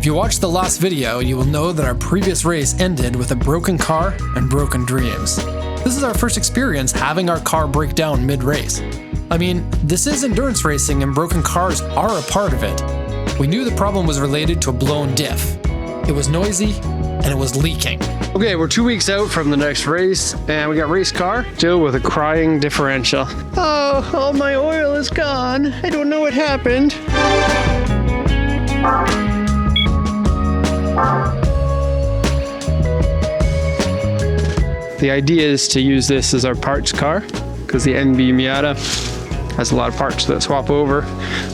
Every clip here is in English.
If you watched the last video, you will know that our previous race ended with a broken car and broken dreams. This is our first experience having our car break down mid-race. I mean, this is endurance racing and broken cars are a part of it. We knew the problem was related to a blown diff. It was noisy and it was leaking. Okay, we're 2 weeks out from the next race and we got race car still with a crying differential. Oh, all my oil is gone. I don't know what happened. The idea is to use this as our parts car because the NB Miata has a lot of parts that swap over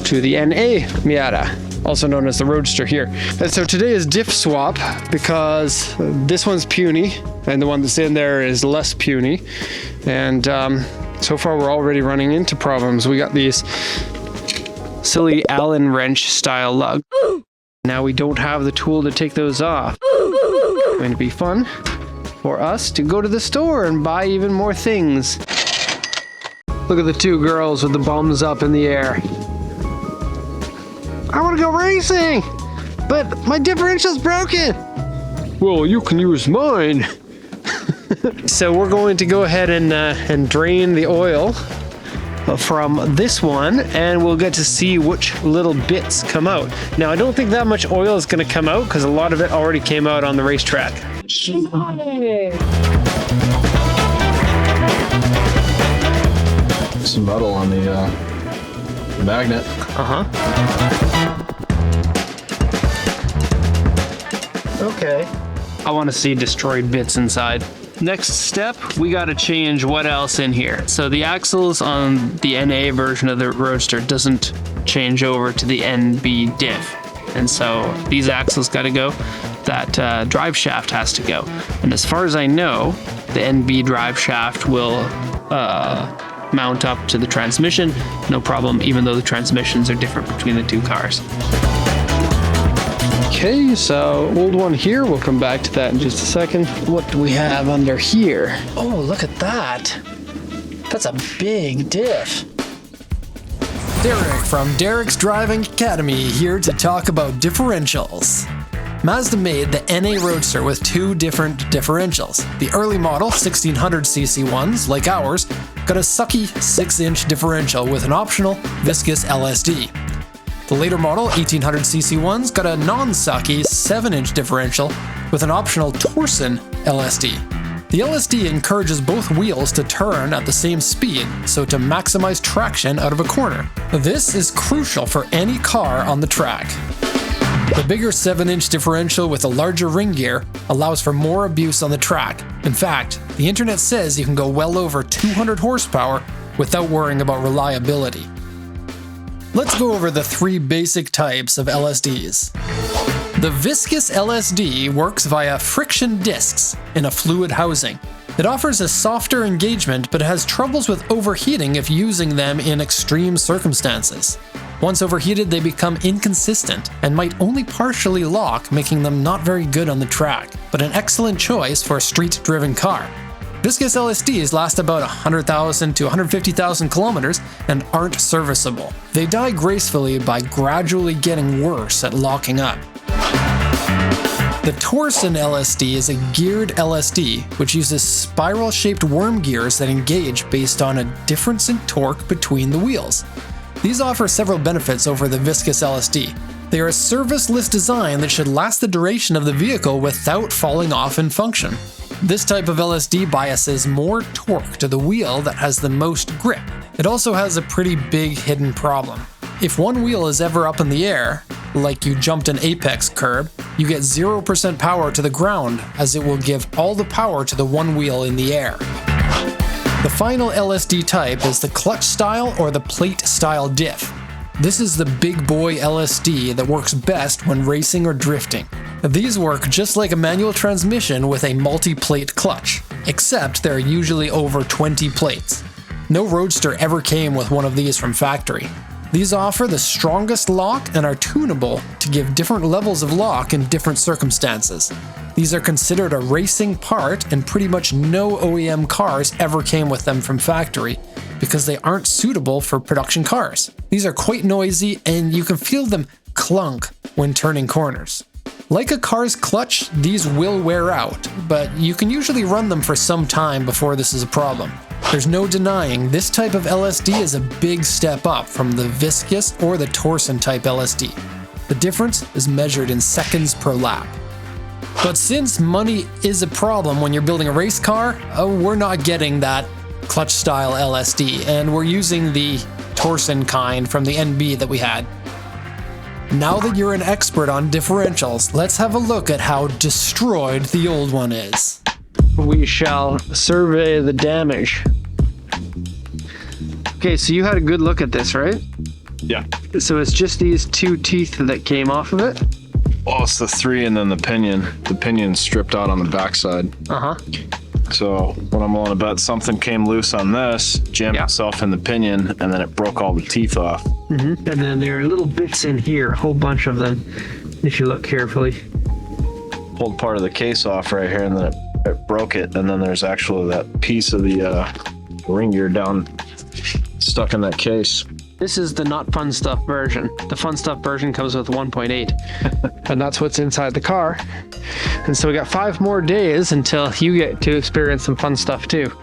to the NA Miata, also known as the Roadster here. And so today is diff swap because this one's puny and the one that's in there is less puny. And so far we're already running into problems. We got these silly Allen wrench style lugs. Now we don't have the tool to take those off. It's going to be fun for us to go to the store and buy even more things. Look at the two girls with the bums up in the air. I want to go racing, but my differential's broken. Well, you can use mine. So we're going to go ahead and drain the oil from this one, and we'll get to see which little bits come out. Now, I don't think that much oil is going to come out because a lot of it already came out on the racetrack. Some metal on the magnet. Okay. I want to see destroyed bits inside. Next step, we got to change what else in here. So the axles on the NA version of the Roadster doesn't change over to the NB diff. And so these axles got to go. That drive shaft has to go. And as far as I know, the NB drive shaft will mount up to the transmission, no problem, even though the transmissions are different between the two cars. Okay, so old one here, we'll come back to that in just a second. What do we have under here? Oh, look at that. That's a big diff. Derek from Derek's Driving Academy here to talk about differentials. Mazda made the NA Roadster with two different differentials. The early model 1600cc ones, like ours, got a sucky 6-inch differential with an optional viscous LSD. The later model 1800cc ones got a non-sucky 7-inch differential with an optional Torsen LSD. The LSD encourages both wheels to turn at the same speed, so to maximize traction out of a corner. This is crucial for any car on the track. The bigger 7-inch differential with a larger ring gear allows for more abuse on the track. In fact, the internet says you can go well over 200 horsepower without worrying about reliability. Let's go over the three basic types of LSDs. The viscous LSD works via friction discs in a fluid housing. It offers a softer engagement but has troubles with overheating if using them in extreme circumstances. Once overheated, they become inconsistent and might only partially lock, making them not very good on the track, but an excellent choice for a street-driven car. Viscous LSDs last about 100,000 to 150,000 kilometers and aren't serviceable. They die gracefully by gradually getting worse at locking up. The Torsen LSD is a geared LSD which uses spiral-shaped worm gears that engage based on a difference in torque between the wheels. These offer several benefits over the viscous LSD. They are a service-less design that should last the duration of the vehicle without falling off in function. This type of LSD biases more torque to the wheel that has the most grip. It also has a pretty big hidden problem. If one wheel is ever up in the air, like you jumped an apex curb, you get 0% power to the ground, as it will give all the power to the one wheel in the air. The final LSD type is the clutch style or the plate style diff. This is the big boy LSD that works best when racing or drifting. These work just like a manual transmission with a multi-plate clutch, except there are usually over 20 plates. No Roadster ever came with one of these from factory. These offer the strongest lock and are tunable to give different levels of lock in different circumstances. These are considered a racing part, and pretty much no OEM cars ever came with them from factory because they aren't suitable for production cars. These are quite noisy and you can feel them clunk when turning corners. Like a car's clutch, these will wear out, but you can usually run them for some time before this is a problem. There's no denying this type of LSD is a big step up from the viscous or the torsion type LSD. The difference is measured in seconds per lap. But since money is a problem when you're building a race car, we're not getting that clutch style LSD, and we're using the torsion kind from the NB that we had. Now that you're an expert on differentials, let's have a look at how destroyed the old one is. We shall survey the damage. Okay, so you had a good look at this, right? Yeah. So it's just these two teeth that came off of it? Well, it's the 3 and then the pinion. The pinion's stripped out on the backside. Uh-huh. So what I'm willing to bet, something came loose on this, jammed itself in the pinion, and then it broke all the teeth off. Mm-hmm. And then there are little bits in here, a whole bunch of them, if you look carefully. Pulled part of the case off right here, and then it broke it, and then there's actually that piece of the ring gear down stuck in that case. This is the not fun stuff version. The fun stuff version comes with 1.8, and that's what's inside the car. And so we got 5 more days until you get to experience some fun stuff too.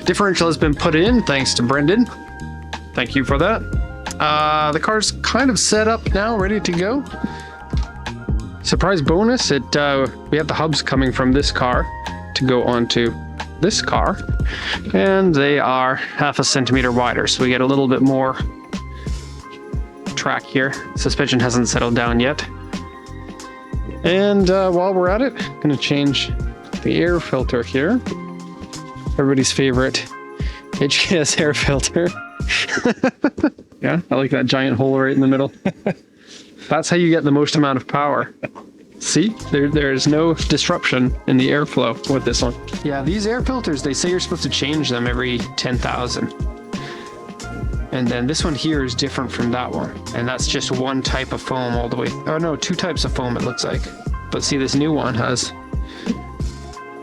Differential has been put in thanks to Brendon. Thank you for that. The car's kind of set up now, ready to go. Surprise bonus, we have the hubs coming from this car to go onto this car, and they are 0.5 centimeter wider, so we get a little bit more track here. Suspension hasn't settled down yet. And while we're at it, I'm gonna change the air filter here. Everybody's favorite HKS air filter. Yeah, I like that giant hole right in the middle. That's how you get the most amount of power. See, there's no disruption in the airflow with this one. Yeah, these air filters, they say you're supposed to change them every 10,000. And then this one here is different from that one. And that's just one type of foam all the way. Oh no, 2 types of foam it looks like. But see, this new one has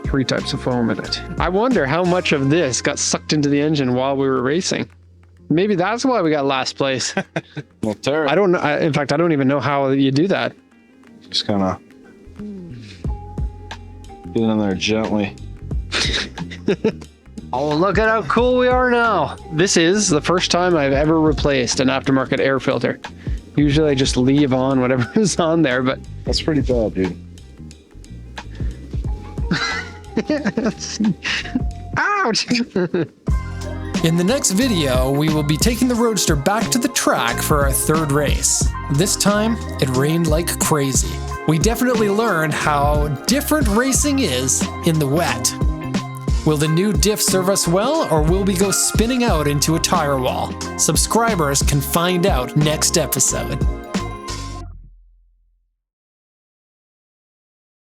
3 types of foam in it. I wonder how much of this got sucked into the engine while we were racing. Maybe that's why we got last place. Well, Terry, I don't know. In fact, I don't even know how you do that. just kind of get in there gently. Oh, look at how cool we are now. This is the first time I've ever replaced an aftermarket air filter. Usually I just leave on whatever is on there, but... That's pretty bad, dude. Ouch! In the next video, we will be taking the Roadster back to the track for our 3rd race. This time, it rained like crazy. We definitely learned how different racing is in the wet. Will the new diff serve us well, or will we go spinning out into a tire wall? Subscribers can find out next episode.